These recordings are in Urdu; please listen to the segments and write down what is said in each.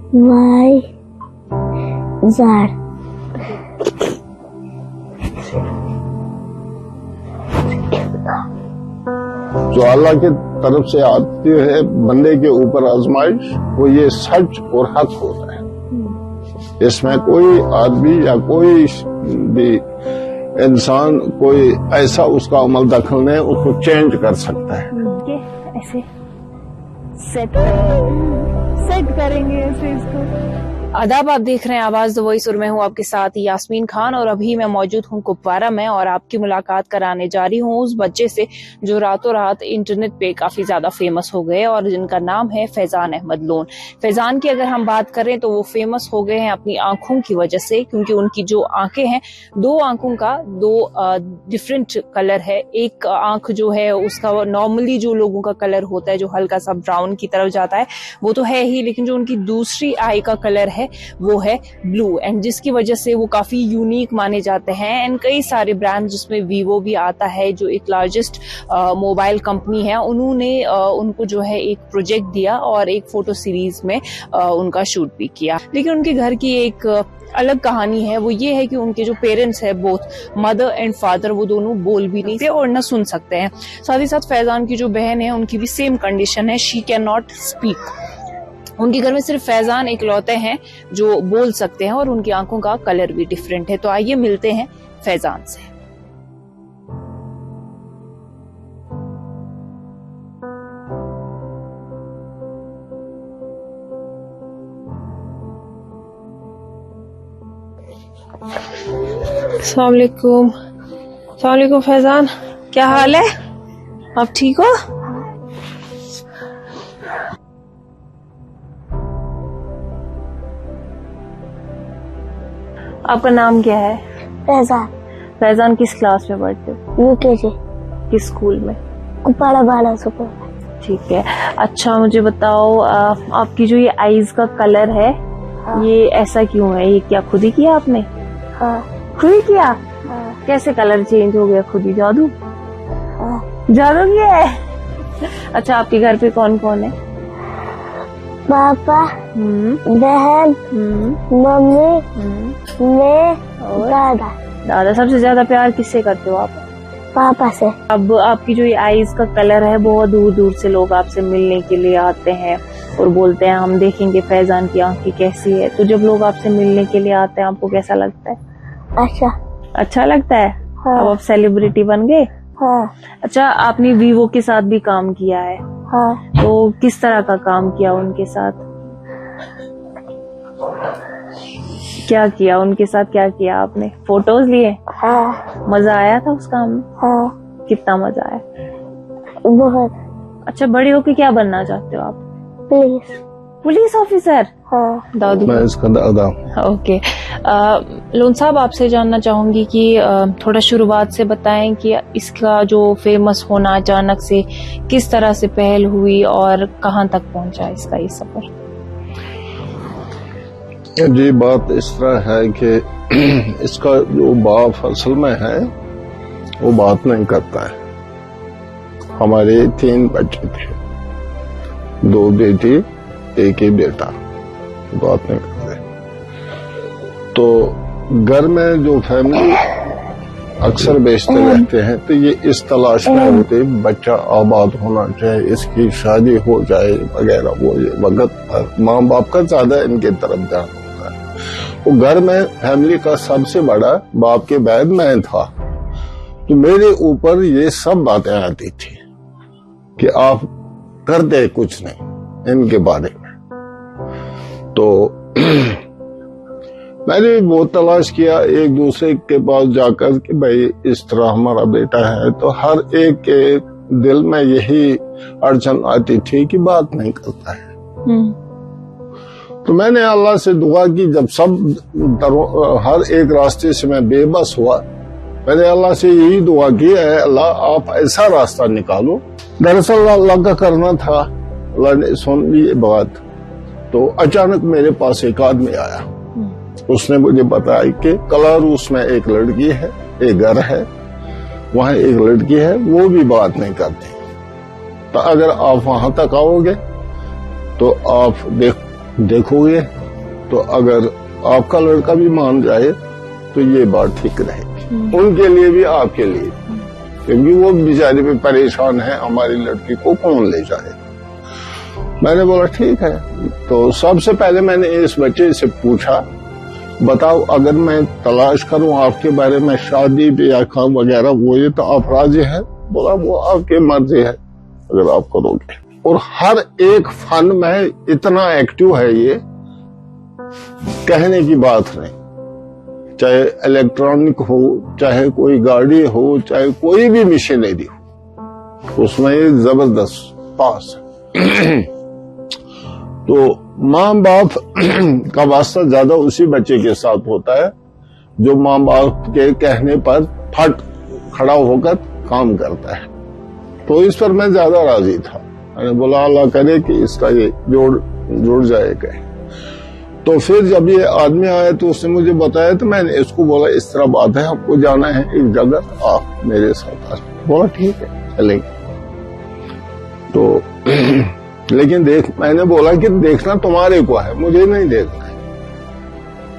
Y Z. جو اللہ کی طرف سے آتی ہے بندے کے اوپر آزمائش، وہ یہ سچ اور حق ہوتا ہے. اس میں کوئی آدمی یا کوئی بھی انسان کوئی ایسا اس کا عمل دخل نہیں اس کو چینج کر سکتا ہے. ایسے سیٹ کریں گے ایسے اس کو. آداب، آپ دیکھ رہے ہیں آواز دی وائس اور میں ہوں آپ کے ساتھ یاسمین خان، اور ابھی میں موجود ہوں کپوارہ میں اور آپ کی ملاقات کرانے جا رہی ہوں اس بچے سے جو راتوں رات انٹرنیٹ پہ کافی زیادہ فیمس ہو گئے اور جن کا نام ہے فیضان احمد لون. فیضان کی اگر ہم بات کریں تو وہ فیمس ہو گئے ہیں اپنی آنکھوں کی وجہ سے، کیونکہ ان کی جو آنکھیں ہیں، دو آنکھوں کا دو ڈفرینٹ کلر ہے. ایک آنکھ جو ہے اس کا نارملی جو لوگوں کا کلر ہوتا ہے جو ہلکا سا براؤن کی طرف جاتا ہے وہ تو ہے ہی، لیکن جو ان کی دوسری آئی کا کلر ہے وہ ہے بلو، اینڈ جس کی وجہ سے وہ کافی یونیک مانے جاتے ہیں. اینڈ کئی سارے برانڈ جس میں ویوو بھی آتا ہے جو ایک لارجسٹ موبائل کمپنی ہے، انہوں نے ان کو جو ہے ایک پروجیکٹ دیا اور ایک فوٹو سیریز میں ان کا شوٹ بھی کیا. لیکن ان کے گھر کی ایک الگ کہانی ہے، وہ یہ ہے کہ ان کے جو پیرنٹس ہیں بوتھ مدر اینڈ فادر، وہ دونوں بول بھی نہیں تھے اور نہ سن سکتے ہیں. ساتھ ہی ساتھ فیضان کی جو بہن ہے ان کی بھی سیم کنڈیشن ہے، شی کین ناٹ اسپیک. ان کے گھر میں صرف فیضان اکلوتے ہیں جو بول سکتے ہیں اور ان کی آنکھوں کا کلر بھی ڈیفرنٹ ہے. تو آئیے ملتے ہیں فیضان سے. السلام علیکم. السلام علیکم فیضان، کیا حال ہے؟ آپ ٹھیک ہو؟ آپ کا نام کیا ہے؟ فیضان. فیضان کس کلاس میں پڑھتے ہو؟ UKG. کس اسکول میں؟ کپواڑہ بالا سکول. ٹھیک ہے. اچھا مجھے بتاؤ، آپ کی جو یہ آئیز کا کلر ہے یہ ایسا کیوں ہے؟ یہ کیا خود ہی کیا آپ نے؟ ہاں. خود ہی کیا؟ ہاں. کیسے کلر چینج ہو گیا خود ہی؟ جادو؟ ہاں. جادو کیا ہے؟ اچھا آپ کے گھر پہ کون کون ہے؟ پاپا، بہن، ممی، میں، دادا. دادا. سب سے زیادہ پیار کس سے کرتے ہو آپ؟ پاپا سے. اب آپ کی جو یہ آئیز کا کلر ہے بہت دور دور سے لوگ آپ سے ملنے کے لیے آتے ہیں اور بولتے ہیں ہم دیکھیں گے فیضان کی آنکھیں کیسی ہے. تو جب لوگ آپ سے ملنے کے لیے آتے ہیں آپ کو کیسا لگتا ہے؟ اچھا لگتا ہے. اب آپ سیلیبریٹی بن گئے. ہاں. اچھا آپ نے ویوو کے ساتھ بھی کام کیا ہے؟ ہاں. تو کس طرح کا کام کیا ان کے ساتھ؟ کیا کیا ان کے ساتھ؟ کیا کیا آپ نے؟ فوٹوز لیے؟ ہاں. مزہ آیا تھا اس کام میں؟ ہاں. کتنا مزہ آیا؟ بہت. اچھا بڑے ہو کے کیا بننا چاہتے ہو آپ؟ Police officer? ہاں. دادو. میں اس کا دادا. اوکے. لون صاحب آپ سے جاننا چاہوں گی کہ تھوڑا شروعات سے بتائیں کہ اس کا جو فیمس ہونا اچانک سے کس طرح سے پہل ہوئی اور کہاں تک پہنچا اس کا یہ سفر؟ جی بات اس طرح ہے کہ اس کا جو باپ اصل میں ہے وہ بات نہیں کرتا ہے. ہمارے 3 بچے تھے، 2 بیٹی ایک ہی بیٹا، بات نہیں کرتے. تو گھر میں جو فیملی اکثر بیچتے رہتے ہیں تو یہ اس تلاش میں ہوتے بچہ آباد ہونا چاہے، اس کی شادی ہو جائے وغیرہ. وہ یہ وقت ماں باپ کا زیادہ ان کی طرف دھیان ہوتا ہے. وہ گھر میں فیملی کا سب سے بڑا باپ کے بعد میں تھا، تو میرے اوپر یہ سب باتیں آتی تھی کہ آپ کر دے کچھ نہیں ان کے بارے میں. تو میں نے وہ تلاش کیا ایک دوسرے کے پاس جا کر کہ بھائی اس طرح ہمارا بیٹا ہے. تو ہر ایک کے دل میں یہی اڑچن آتی تھی کہ بات نہیں کرتا ہے. تو میں نے اللہ سے دعا کی. جب ہر ایک راستے سے میں بے بس ہوا، میں نے اللہ سے یہی دعا کی، اے اللہ آپ ایسا راستہ نکالو. دراصل اللہ کا کرنا تھا. اللہ نے سن لی بات. تو اچانک میرے پاس ایک آدمی آیا، اس نے مجھے بتایا کہ کلاروس میں ایک لڑکی ہے، ایک گھر ہے، وہاں ایک لڑکی ہے، وہ بھی بات نہیں کرتی. تو اگر آپ وہاں تک آؤ گے تو آپ دیکھو گے تو اگر آپ کا لڑکا بھی مان جائے تو یہ بات ٹھیک رہے گی، ان کے لیے بھی آپ کے لیے، کیونکہ وہ بیچارے بھی پریشان ہیں، ہماری لڑکی کو کون لے جائے۔ میں نے بولا ٹھیک ہے۔ تو سب سے پہلے میں نے اس بچے سے پوچھا، بتاؤ اگر میں تلاش کروں آپ کے بارے میں شادی بیاہ وغیرہ وہ یہ تو آپ راضی ہیں؟ بولا وہ آپ کی مرضی ہے اگر آپ کرو گے۔ اور ہر ایک فن میں اتنا ایکٹیو ہے، یہ کہنے کی بات نہیں، چاہے الیکٹرانک ہو، چاہے کوئی گاڑی ہو، چاہے کوئی بھی مشینری ہو، اس میں یہ زبردست پاس ہے۔ تو ماں باپ کا واسطہ زیادہ اسی بچے کے ساتھ ہوتا ہے جو ماں باپ کے کہنے پر پھٹ کھڑا ہو کر کام کرتا ہے۔ تو اس پر میں زیادہ راضی تھا، میں نے بولا اللہ کرے کہ اس کا یہ جوڑ جائے گا۔ تو پھر جب یہ آدمی آیا تو اس نے مجھے بتایا، تو میں نے اس کو بولا اس طرح بات ہے، آپ کو جانا ہے ایک جگہ، آپ میرے ساتھ آ۔ بولا ٹھیک ہے چلیں گے۔ تو لیکن میں نے بولا کہ دیکھنا تمہارے کو ہے، مجھے نہیں دیکھنا ہے،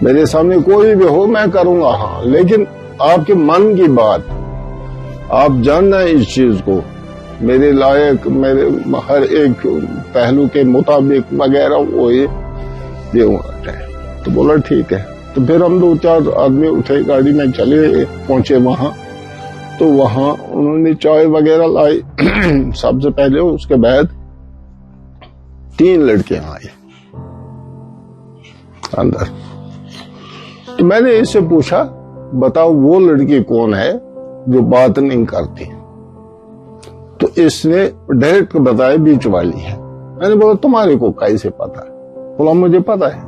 میرے سامنے کوئی بھی ہو میں کروں گا، ہاں لیکن آپ کے من کی بات آپ جاننا اس چیز کو، میرے لائق، میرے ہر ایک پہلو کے مطابق وغیرہ وہ یہ ہونا چاہیے۔ تو بولا ٹھیک ہے۔ تو پھر ہم 2-4 آدمی اٹھے، گاڑی میں چلے، پہنچے وہاں۔ تو وہاں انہوں نے چائے وغیرہ لائی سب سے پہلے، اس کے بعد 3 لڑکیاں آئی اندر۔ تو میں نے اس سے پوچھا بتاؤ وہ لڑکی کون ہے جو بات نہیں کرتی؟ تو اس نے ڈائریکٹ بتایا بیچ والی ہے۔ میں نے بولا تمہارے کو کیسے پتا ہے؟ بولا مجھے پتا ہے۔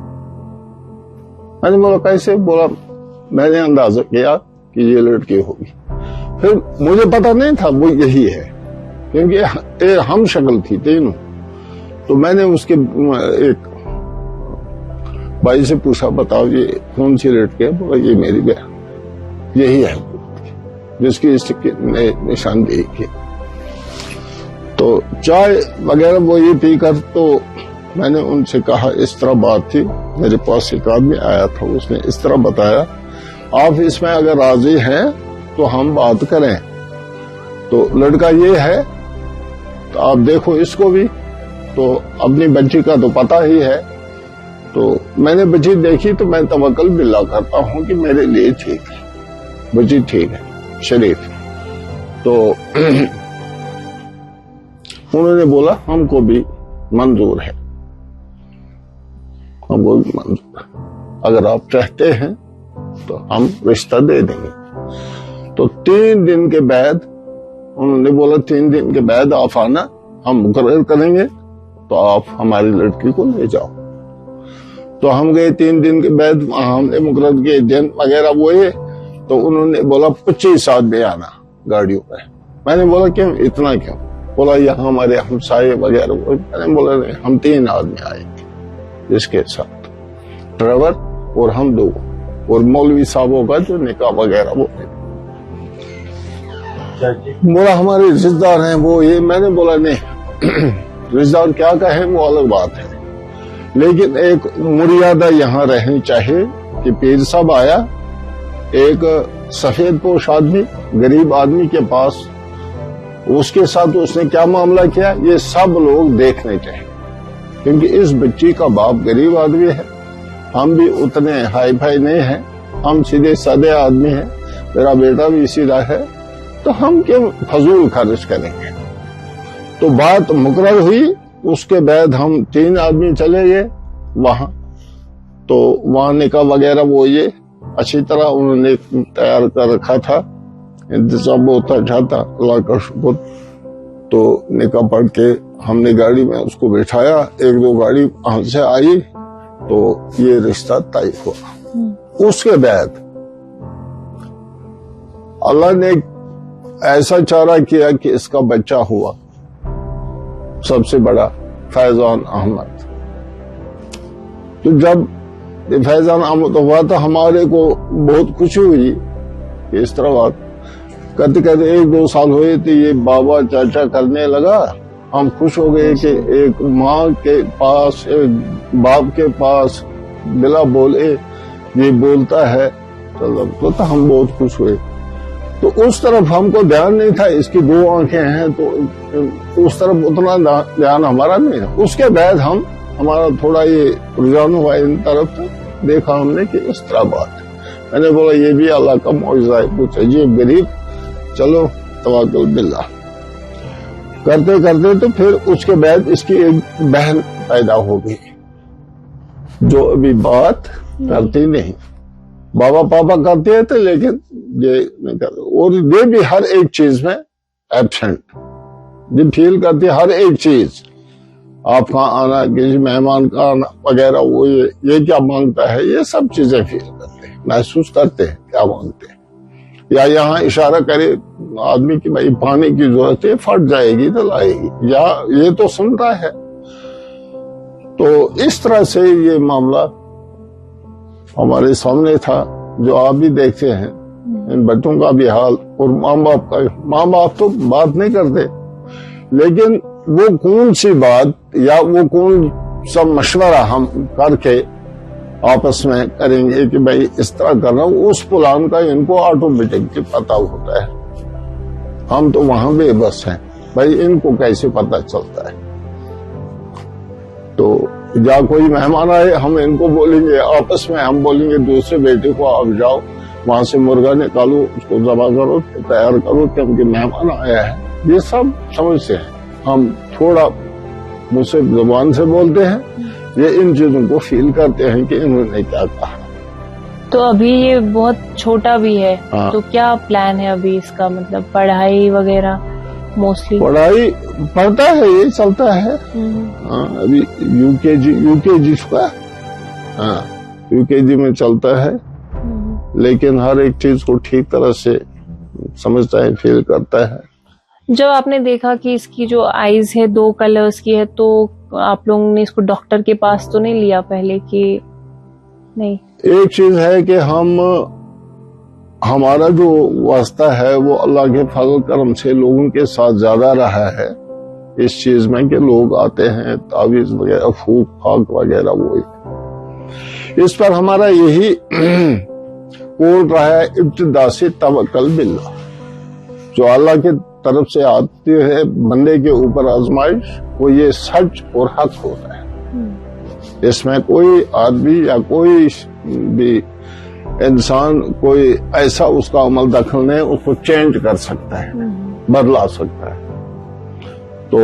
میں نے بولا کیسے؟ بولا میں نے اندازہ کیا کہ یہ لڑکی ہوگی۔ پھر مجھے پتا نہیں تھا وہ یہی ہے، کیونکہ ہم شکل تھی تینوں۔ تو میں نے اس کے ایک بھائی سے پوچھا بتاؤ یہ کون سی لڑکی ہے؟ بولا یہ میری بہن، یہی ہے جس کی اس نے نشاندہی کی۔ تو چائے وغیرہ وہ یہ پی کر، تو میں نے ان سے کہا اس طرح بات تھی، میرے پاس ایک آدمی آیا تھا، اس نے اس طرح بتایا، آپ اس میں اگر راضی ہیں تو ہم بات کریں۔ تو لڑکا یہ ہے، تو آپ دیکھو اس کو بھی، تو اپنی بچی کا تو پتہ ہی ہے۔ تو میں نے بچی دیکھی تو میں توکل باللہ کرتا ہوں کہ میرے لیے ٹھیک ہے، بچی ٹھیک ہے، شریف۔ تو انہوں نے بولا ہم کو بھی منظور ہے، ہم کو بھی منظور ہے، اگر آپ چاہتے ہیں تو ہم رشتہ دے دیں گے۔ تو 3 دن کے بعد انہوں نے بولا 3 دن کے بعد آپ آنا، ہم مقرر کریں گے تو آپ ہماری لڑکی کو لے جاؤ۔ تو ہم گئے 3 دن کے بعد، ہم نے مقرر کیے دن وغیرہ وہ یہ، تو انہوں نے بولا 25 آدمی آنا گاڑیوں پہ۔ میں نے بولا کیوں اتنا کیوں؟ بولا یہاں ہمارے ہمسائے وغیرہ۔ میں نے بولا نہیں، ہم 3 آدمی آئیں گے اس کے ساتھ، ڈرائیور اور ہم 2، اور مولوی صاحبوں کا جو نکاح وغیرہ وہ۔ بولا ہمارے رشتہ دار ہیں وہ یہ۔ میں نے بولا نہیں، رشتہ دار کیا کہیں وہ الگ بات ہے، لیکن ایک مریادہ یہاں رہنی چاہیے کہ پیر صاحب آیا، ایک سفید پوش آدمی غریب آدمی کے پاس، اس کے ساتھ اس نے کیا معاملہ کیا یہ سب لوگ دیکھنے چاہیے، کیونکہ اس بچی کا باپ غریب آدمی ہے، ہم بھی اتنے ہائی فائی نہیں ہیں، ہم سیدھے سادے آدمی ہیں، میرا بیٹا بھی اسی طرح ہے، تو ہم کیوں فضول خرچ کریں گے؟ تو بات مقرر ہوئی۔ اس کے بعد ہم 3 آدمی چلے گئے وہاں، تو وہاں نکاح وغیرہ وہ یہ اچھی طرح انہوں نے تیار کر رکھا تھا، انتظام بہت اچھا تھا، اللہ کا شکر۔ تو نکاح پڑھ کے ہم نے گاڑی میں اس کو بٹھایا، 1-2 گاڑی وہاں سے آئی، تو یہ رشتہ طے ہوا۔ اس کے بعد اللہ نے ایسا چارہ کیا کہ اس کا بچہ ہوا، سب سے بڑا فیضان احمد۔ تو جب فیضان احمد ہوا تو ہمارے کو بہت خوشی ہوئی کہ اس طرح بات کرتے کرتے 1-2 سال ہوئے تو یہ بابا چاچا کرنے لگا۔ ہم خوش ہو گئے کہ ایک ماں کے پاس، ایک باپ کے پاس بلا بولے یہ بولتا ہے تو ہم بہت خوش ہوئے. تو اس طرف ہم کو دھیان نہیں تھا, اس کی 2 آنکھیں ہیں تو اس طرف اتنا دھیان ہمارا نہیں تھا. اس کے بعد ہمارا تھوڑا یہ رجحان ہوا ان طرف, دیکھا ہم نے کہ اس طرح بات ہے. میں نے بولا یہ بھی اللہ کا معجزہ ہے, کچھ عجیب غریب, چلو توکل باللہ کرتے کرتے. تو پھر اس کے بعد اس کی ایک بہن پیدا ہو گئی جو ابھی بات کرتی نہیں. بابا پاپا کرتے تھے لیکن یہ نہیں کرتے, اور یہ بھی ہر ایک چیز میں ایبسنٹ, یہ فیل کرتی ہر ایک چیز. آپ کا آنا, کسی مہمان کا آنا وغیرہ, وہ یہ کیا مانگتا ہے, یہ سب چیزیں فیل کرتے ہیں, محسوس کرتے ہیں کیا مانگتے ہیں. یا یہاں اشارہ کرے آدمی کی بھائی پانی کی ضرورت ہے, پھٹ جائے گی تو لائے گی, یا یہ تو سنتا ہے. تو اس طرح سے یہ معاملہ ہمارے سامنے تھا, جو آپ بھی دیکھتے ہیں ان بچوں کا بھی حال, اور ماں باپ کا. ماں باپ تو بات نہیں کرتے, لیکن وہ کون سی بات یا وہ کون سا مشورہ ہم کر کے آپس میں کریں گے کہ بھائی اس طرح کر رہا ہوں, اس پلان کا ان کو آٹومیٹک پتا ہوتا ہے. ہم تو وہاں بے بس ہیں, بھائی ان کو کیسے پتا چلتا ہے. تو یا کوئی مہمان آئے, ہم ان کو بولیں گے, آپس میں ہم بولیں گے دوسرے بیٹے کو, آپ جاؤ وہاں سے مرغا نکالو, اس کو ذبح کرو, تیار کرو کیونکہ مہمان آیا ہے. یہ سب سمجھتے ہیں, ہم تھوڑا منہ سے زبان سے بولتے ہیں, یہ ان چیزوں کو فیل کرتے ہیں کہ انہوں نے کیا کہا. تو ابھی یہ بہت چھوٹا بھی ہے, تو کیا پلان ہے ابھی اس کا, مطلب پڑھائی وغیرہ موسٹلی؟ پڑھائی پڑھتا ہے, یہ چلتا ہے. ابھی یو کے جی کا, ہاں یو کے جی میں چلتا ہے, لیکن ہر ایک چیز کو ٹھیک طرح سے سمجھتا ہے, فیل کرتا ہے. جب آپ نے دیکھا کہ اس کی جو آئیز ہے 2 کلرز کی ہے, تو آپ لوگوں نے اس کو ڈاکٹر کے پاس تو نہیں لیا پہلے کہ نہیں؟ ایک چیز ہے کہ ہمارا جو واسطہ ہے وہ اللہ کے فضل کرم سے لوگوں کے ساتھ زیادہ رہا ہے اس چیز میں کہ لوگ آتے ہیں, تعویذ وغیرہ, پھوک پھاک وغیرہ, وہی اس پر ہمارا یہی قول رہا ہے ابتدا سے توکل باللہ. جو اللہ کے طرف سے آتی ہے بندے کے اوپر آزمائش, وہ یہ سچ اور حق ہوتا ہے. اس میں کوئی آدمی یا کوئی بھی انسان کوئی ایسا اس کا عمل دخل نہیں, اس کو چینج کر سکتا ہے, بدلا سکتا ہے. تو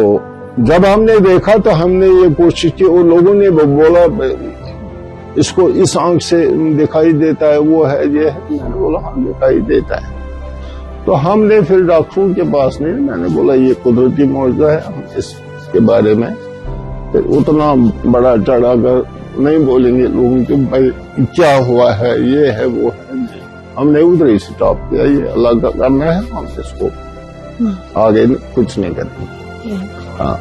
جب ہم نے دیکھا تو ہم نے یہ کوشش کی, اور لوگوں نے بولا اس کو اس آنکھ سے دکھائی دیتا ہے, وہ ہے یہ ہے. میں نے بولا ہاں دکھائی دیتا ہے. تو ہم نے پھر ڈاکٹروں کے پاس نہیں, میں نے بولا یہ قدرتی معجزہ ہے, ہم اس کے بارے میں پھر اتنا بڑا چڑھا کر نہیں بولیں گے لوگوں کے بھائی کیا ہوا ہے, یہ ہے وہ ہے. ہم نے ادھر ہی اسٹاپ کیا, یہ اللہ کا کرنا ہے, ہم اس کو آگے کچھ نہیں کرتے. ہاں.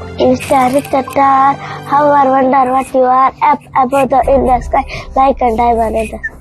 How I wonder what you are up above in the sky like a diamond in the sky.